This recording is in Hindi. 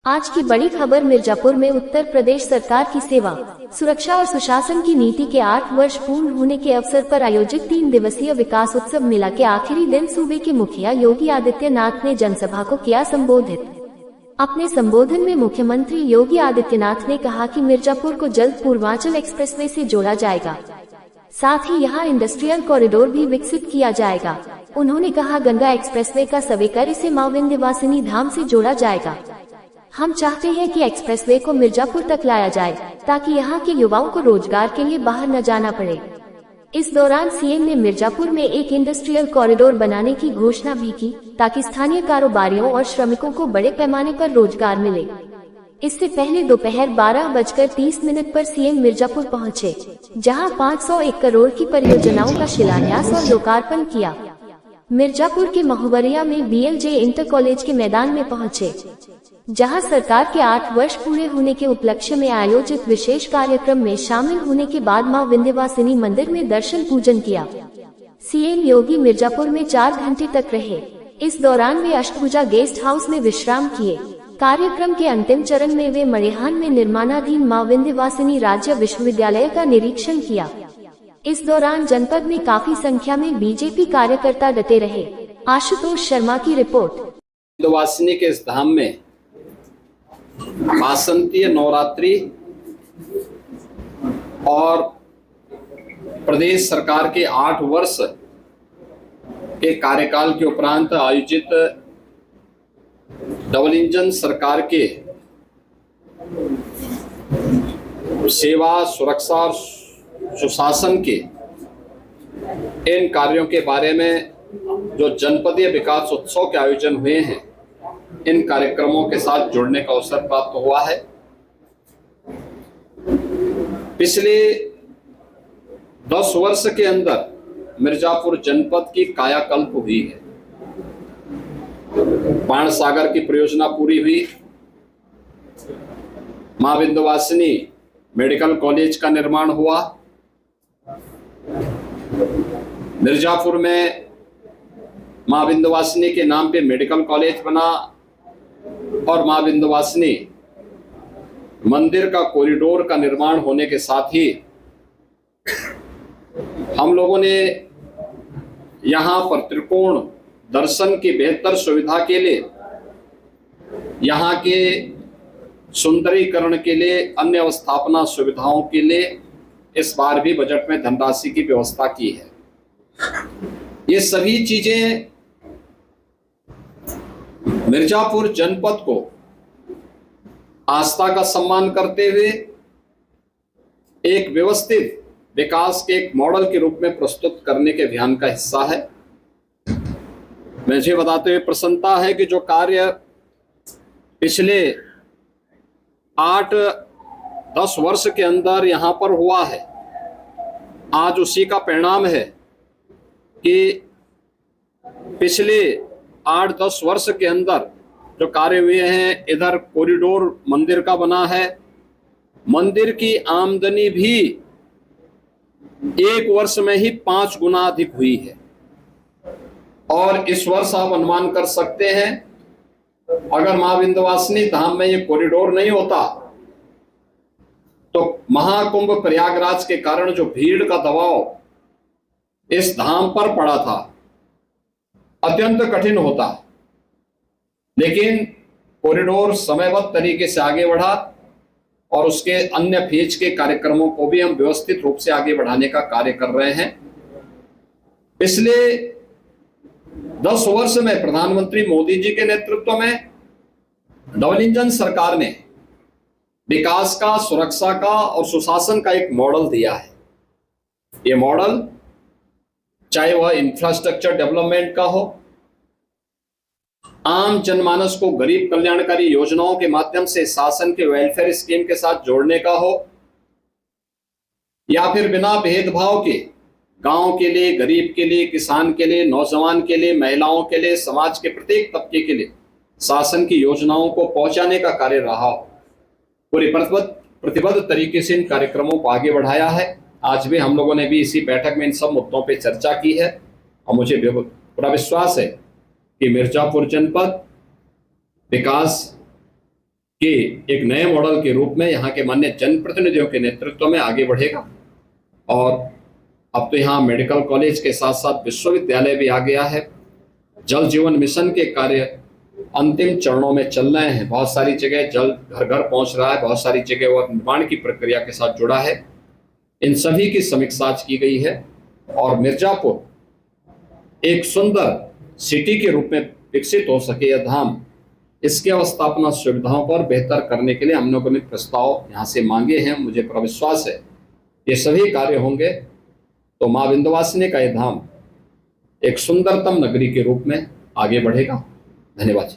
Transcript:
आज की बड़ी खबर मिर्जापुर में उत्तर प्रदेश सरकार की सेवा, सुरक्षा और सुशासन की नीति के 8 वर्ष पूर्ण होने के अवसर पर आयोजित 3 दिवसीय विकास उत्सव मेला के आखिरी दिन सूबे के मुखिया योगी आदित्यनाथ ने जनसभा को किया संबोधित। अपने संबोधन में मुख्यमंत्री योगी आदित्यनाथ ने कहा कि मिर्जापुर को जल्द पूर्वांचल एक्सप्रेसवे से जोड़ा जाएगा, साथ ही यहाँ इंडस्ट्रियल कॉरिडोर भी विकसित किया जाएगा। उन्होंने कहा, गंगा एक्सप्रेसवे का सवेकर इसे मां विंध्यवासिनी धाम से जोड़ा जाएगा। हम चाहते हैं कि एक्सप्रेसवे को मिर्जापुर तक लाया जाए ताकि यहाँ के युवाओं को रोजगार के लिए बाहर न जाना पड़े। इस दौरान सीएम ने मिर्जापुर में एक इंडस्ट्रियल कॉरिडोर बनाने की घोषणा भी की ताकि स्थानीय कारोबारियों और श्रमिकों को बड़े पैमाने पर रोजगार मिले। इससे पहले दोपहर 12:30 पर सीएम मिर्जापुर पहुंचे, जहां 501 करोड़ की परियोजनाओं का शिलान्यास और लोकार्पण किया। मिर्जापुर के महुवरिया में बीएलजे इंटर कॉलेज के मैदान में पहुंचे, जहां सरकार के 8 वर्ष पूरे होने के उपलक्ष्य में आयोजित विशेष कार्यक्रम में शामिल होने के बाद मां विंध्यवासिनी मंदिर में दर्शन पूजन किया। सीएम योगी मिर्जापुर में 4 घंटे तक रहे। इस दौरान वे अष्टभुजा गेस्ट हाउस में विश्राम किए। कार्यक्रम के अंतिम चरण में वे मड़ेहान में निर्माणाधीन मां विंध्यवासिनी राज्य विश्वविद्यालय का निरीक्षण किया। इस दौरान जनपद में काफी संख्या में बीजेपी कार्यकर्ता डटे रहे। आशुतोष शर्मा की रिपोर्ट। विंध्यवासिनी के इस धाम में वासंतीय नवरात्रि और प्रदेश सरकार के 8 वर्ष के कार्यकाल के उपरांत आयोजित डबल इंजन सरकार के सेवा, सुरक्षा और सुशासन के इन कार्यों के बारे में जो जनपदीय विकास उत्सव के आयोजन हुए हैं, इन कार्यक्रमों के साथ जुड़ने का अवसर प्राप्त हुआ है। पिछले 10 वर्ष के अंदर मिर्जापुर जनपद की कायाकल्प हुई है। बाणसागर की परियोजना पूरी हुई, मां विंध्यवासिनी मेडिकल कॉलेज का निर्माण हुआ, मिर्जापुर में मां विंध्यवासिनी के नाम पे मेडिकल कॉलेज बना और मां विंध्यवासिनी मंदिर का कॉरिडोर का निर्माण होने के साथ ही हम लोगों ने यहाँ पर त्रिकोण दर्शन की बेहतर सुविधा के लिए, यहाँ के सुंदरीकरण के लिए, अन्य अवस्थापना सुविधाओं के लिए इस बार भी बजट में धनराशि की व्यवस्था की है। ये सभी चीजें मिर्जापुर जनपद को आस्था का सम्मान करते हुए एक व्यवस्थित विकास के एक मॉडल के रूप में प्रस्तुत करने के अभियान का हिस्सा है। मुझे बताते हुए प्रसन्नता है कि जो कार्य पिछले 8-10 वर्ष के अंदर यहाँ पर हुआ है, आज उसी का परिणाम है कि पिछले 8-10 वर्ष के अंदर जो कार्य हुए हैं, इधर कॉरिडोर मंदिर का बना है, मंदिर की आमदनी भी 1 वर्ष में ही 5 गुना अधिक हुई है। और इस वर्ष आप अनुमान कर सकते हैं, अगर मां विंध्यवासिनी धाम में ये कॉरिडोर नहीं होता तो महाकुंभ प्रयागराज के कारण जो भीड़ का दबाव इस धाम पर पड़ा था, अत्यंत कठिन होता। लेकिन कॉरिडोर समयबद्ध तरीके से आगे बढ़ा और उसके अन्य फेज के कार्यक्रमों को भी हम व्यवस्थित रूप से आगे बढ़ाने का कार्य कर रहे हैं। पिछले 10 वर्ष में प्रधानमंत्री मोदी जी के नेतृत्व में डबल इंजन सरकार ने विकास का, सुरक्षा का और सुशासन का एक मॉडल दिया है। ये मॉडल चाहे वह इंफ्रास्ट्रक्चर डेवलपमेंट का हो, आम जनमानस को गरीब कल्याणकारी योजनाओं के माध्यम से शासन के वेलफेयर स्कीम के साथ जोड़ने का हो, या फिर बिना भेदभाव के गांव के लिए, गरीब के लिए, किसान के लिए, नौजवान के लिए, महिलाओं के लिए, समाज के प्रत्येक तबके के लिए शासन की योजनाओं को पहुंचाने का कार्य रहा हो। पूरी प्रतिबद्ध तरीके से इन कार्यक्रमों को आगे बढ़ाया है। आज भी हम लोगों ने भी इसी बैठक में इन सब मुद्दों पे चर्चा की है और मुझे पूरा विश्वास है कि मिर्जापुर जनपद विकास कि एक नए मॉडल के रूप में यहाँ के माननीय जनप्रतिनिधियों के नेतृत्व में आगे बढ़ेगा। और अब तो यहाँ मेडिकल कॉलेज के साथ साथ विश्वविद्यालय भी आ गया है। जल जीवन मिशन के कार्य अंतिम चरणों में चल रहे हैं। बहुत सारी जगह जल घर घर पहुंच रहा है, बहुत सारी जगह वो निर्माण की प्रक्रिया के साथ जुड़ा है। इन सभी की समीक्षा आज की गई है और मिर्जापुर एक सुंदर सिटी के रूप में विकसित हो सके यह धाम, इसके अवस्थापना सुविधाओं पर बेहतर करने के लिए हम लोगों ने प्रस्ताव यहाँ से मांगे हैं। मुझे पूरा विश्वास है ये सभी कार्य होंगे तो मां विंध्यवासिनी का यह धाम एक सुंदरतम नगरी के रूप में आगे बढ़ेगा। धन्यवाद।